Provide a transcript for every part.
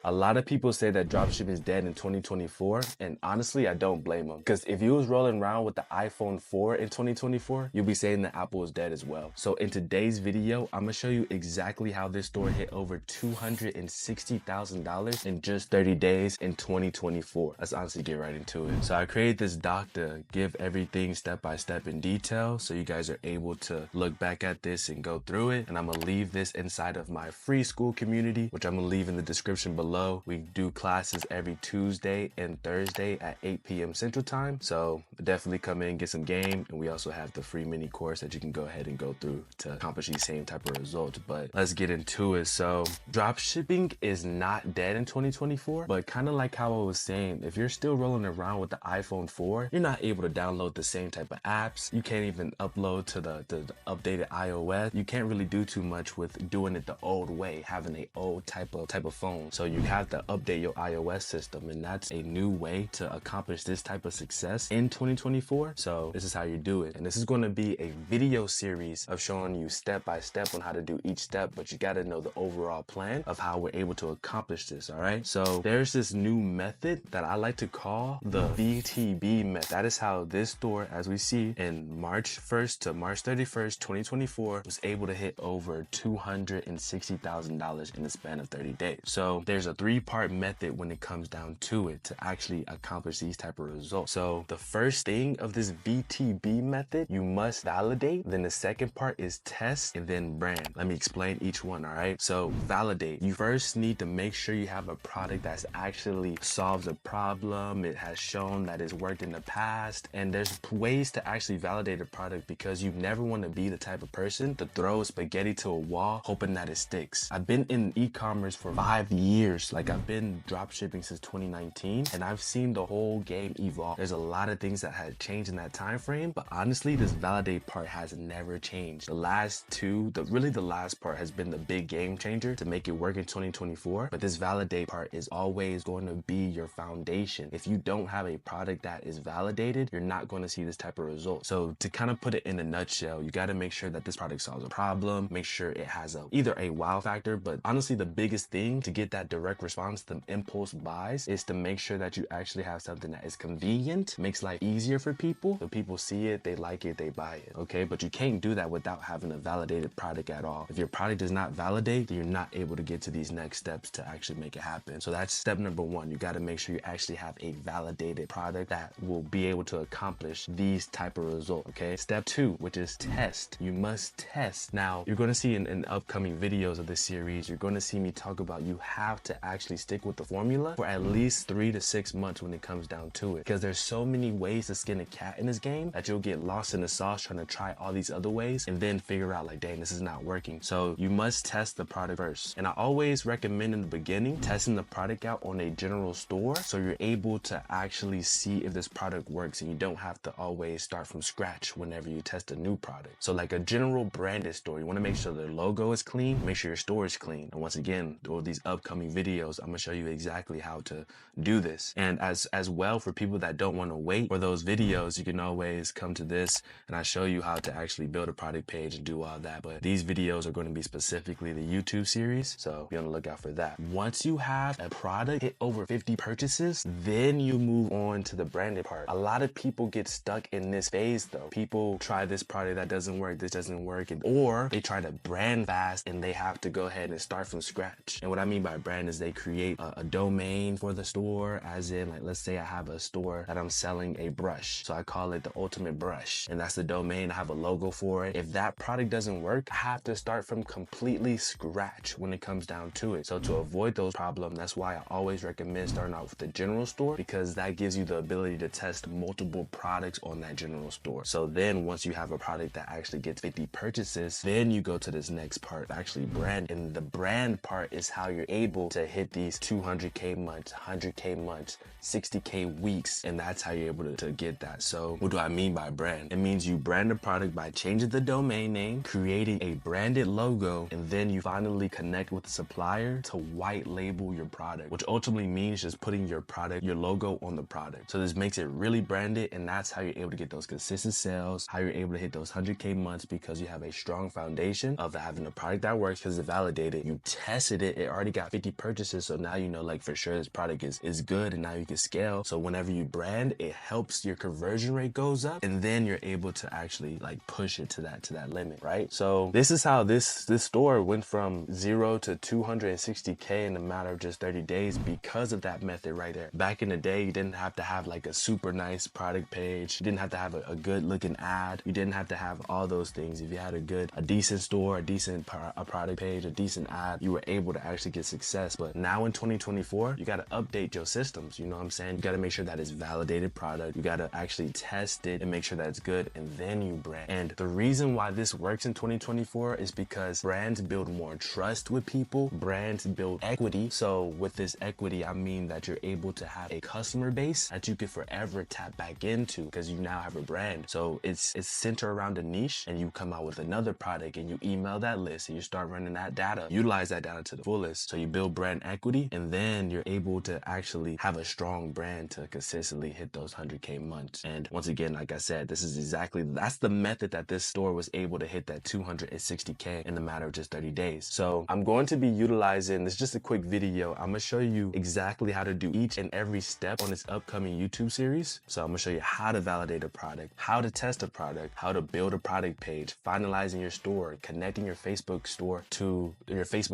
A lot of people say that dropshipping is dead in 2024, and honestly, I don't blame them. Because if you was rolling around with the iPhone 4 in 2024, you'll be saying that Apple is dead as well. So in today's video, I'm gonna show you exactly how this store hit over $260,000 in just 30 days in 2024. Let's honestly get right into it. So I created this doc to give everything step by step in detail, so you guys are able to look back at this and go through it. And I'm gonna leave this inside of my free school community, which I'm gonna leave in the description below. We do classes every Tuesday and Thursday at 8 p.m. Central Time. So definitely come in, get some game. And we also have the free mini course that you can go ahead and go through to accomplish these same type of results. But let's get into it. So dropshipping is not dead in 2024, but kind of like how I was saying, if you're still rolling around with the iPhone 4, you're not able to download the same type of apps. You can't even upload to the updated iOS. You can't really do too much with doing it the old way, having a old type of phone. So you have to update your iOS system, and that's a new way to accomplish this type of success in 2024. So this is how you do it. And this is going to be a video series of showing you step by step on how to do each step, but you got to know the overall plan of how we're able to accomplish this. All right. So there's this new method that I like to call the VTB method. That is how this store, as we see in March 1st to March 31st, 2024, was able to hit over $260,000 in the span of 30 days. So there's a three-part method when it comes down to it to actually accomplish these type of results. So the first thing of this VTB method, you must validate. Then the second part is test, and then brand. Let me explain each one. All right. So validate. You first need to make sure you have a product that's actually solves a problem. It has shown that it's worked in the past, and there's ways to actually validate a product, because you never want to be the type of person to throw spaghetti to a wall hoping that it sticks. I've been in e-commerce for 5 years. Like, I've been dropshipping since 2019, and I've seen the whole game evolve. There's a lot of things that had changed in that time frame, but honestly, this validate part has never changed. The last two, the last part has been the big game changer to make it work in 2024, but this validate part is always going to be your foundation. If you don't have a product that is validated, you're not going to see this type of result. So to kind of put it in a nutshell, you got to make sure that this product solves a problem, make sure it has either a wow factor, but honestly, the biggest thing to get that direct response, the impulse buys, is to make sure that you actually have something that is convenient, makes life easier for people. So people see it, they like it, they buy it. Okay, but you can't do that without having a validated product at all. If your product does not validate, then you're not able to get to these next steps to actually make it happen. So that's step number one. You got to make sure you actually have a validated product that will be able to accomplish these type of results. Okay, step two, which is test. You must test. Now, you're going to see in upcoming videos of this series, you're going to see me talk about you have to actually stick with the formula for at least 3 to 6 months when it comes down to it, because there's so many ways to skin a cat in this game that you'll get lost in the sauce trying to try all these other ways and then figure out like, dang, this is not working. So you must test the product first. And I always recommend in the beginning testing the product out on a general store, so you're able to actually see if this product works, and you don't have to always start from scratch whenever you test a new product. So like a general branded store, you want to make sure their logo is clean, make sure your store is clean. And once again, through these upcoming videos, I'm gonna show you exactly how to do this. And as well, for people that don't want to wait for those videos, you can always come to this and I show you how to actually build a product page and do all that. But these videos are going to be specifically the YouTube series, so be on the lookout for that. Once you have a product hit over 50 purchases, then you move on to the branded part. A lot of people get stuck in this phase though. People try this product that doesn't work, this doesn't work, or they try to brand fast and they have to go ahead and start from scratch. And what I mean by brand is they create a domain for the store, as in, like, let's say I have a store that I'm selling a brush, so I call it the ultimate brush, and that's the domain. I have a logo for it. If that product doesn't work, I have to start from completely scratch when it comes down to it. So to avoid those problems, that's why I always recommend starting out with the general store, because that gives you the ability to test multiple products on that general store. So then once you have a product that actually gets 50 purchases, then you go to this next part, actually brand. And the brand part is how you're able to hit these 200K months, 100K months, 60K weeks, and that's how you're able to get that. So what do I mean by brand? It means you brand a product by changing the domain name, creating a branded logo, and then you finally connect with the supplier to white label your product, which ultimately means just putting your product, your logo on the product. So this makes it really branded, and that's how you're able to get those consistent sales, how you're able to hit those 100K months, because you have a strong foundation of having a product that works because it's validated. You tested it, it already got 50 purchases purchases. So now you know, like, for sure this product is good, and now you can scale. So whenever you brand, it helps your conversion rate goes up, and then you're able to actually like push it to that limit, right? So this is how this store went from 0 to 260K in a matter of just 30 days because of that method right there. Back in the day, you didn't have to have like a super nice product page. You didn't have to have a good looking ad. You didn't have to have all those things. If you had a decent store, a decent product page, a decent ad, you were able to actually get success. But now in 2024, you got to update your systems. You know what I'm saying? You got to make sure that it's validated product. You got to actually test it and make sure that it's good, and then you brand. And the reason why this works in 2024 is because brands build more trust with people. Brands build equity. So with this equity, I mean that you're able to have a customer base that you could forever tap back into because you now have a brand. So it's centered around a niche, and you come out with another product and you email that list and you start running that data, utilize that data to the fullest. So you build brand equity, and then you're able to actually have a strong brand to consistently hit those 100K months. And once again, like I said, that's the method that this store was able to hit that 260K in a matter of just 30 days. So I'm going to be utilizing this, just a quick video. I'm gonna show you exactly how to do each and every step on this upcoming YouTube series. So I'm gonna show you how to validate a product, how to test a product, how to build a product page, finalizing your store, connecting your Facebook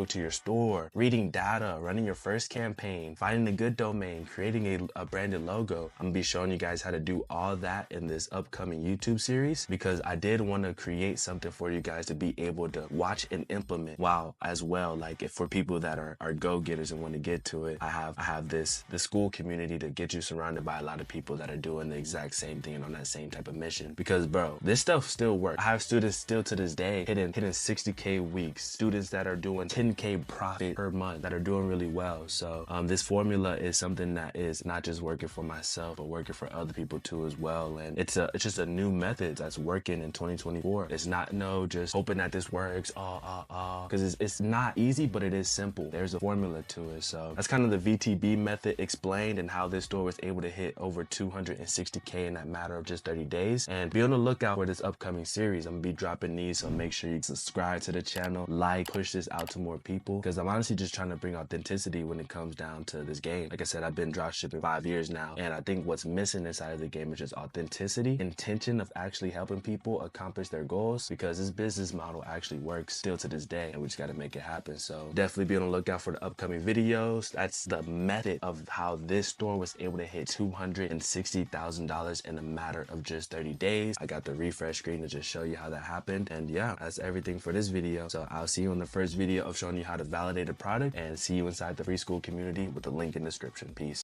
to your store, reading data, running your first campaign, finding a good domain, creating a branded logo. I'm gonna be showing you guys how to do all that in this upcoming YouTube series, because I did want to create something for you guys to be able to watch and implement while as well. Like, if for people that are go-getters and want to get to it, I have the school community to get you surrounded by a lot of people that are doing the exact same thing and on that same type of mission. Because bro, this stuff still works. I have students still to this day hitting 60K weeks, students that are doing 10K profit per month that are doing really well. So this formula is something that is not just working for myself, but working for other people too as well. And it's just a new method that's working in 2024. It's not just hoping that this works, because it's not easy, but it is simple. There's a formula to it. So that's kind of the VTB method explained, and how this store was able to hit over 260K in that matter of just 30 days. And be on the lookout for this upcoming series. I'm gonna be dropping these, so make sure you subscribe to the channel, push this out to more people, because I'm honestly just trying to bring authenticity when it comes down to this game. Like I said, I've been dropshipping 5 years now, and I think what's missing inside of the game is just authenticity, intention of actually helping people accomplish their goals, because this business model actually works still to this day, and we just got to make it happen. So definitely be on the lookout for the upcoming videos. That's the method of how this store was able to hit $260,000 in a matter of just 30 days. I got the refresh screen to just show you how that happened. And yeah, that's everything for this video. So I'll see you in the first video of showing you how to validate a product, and see you inside the free school community with the link in the description. Peace.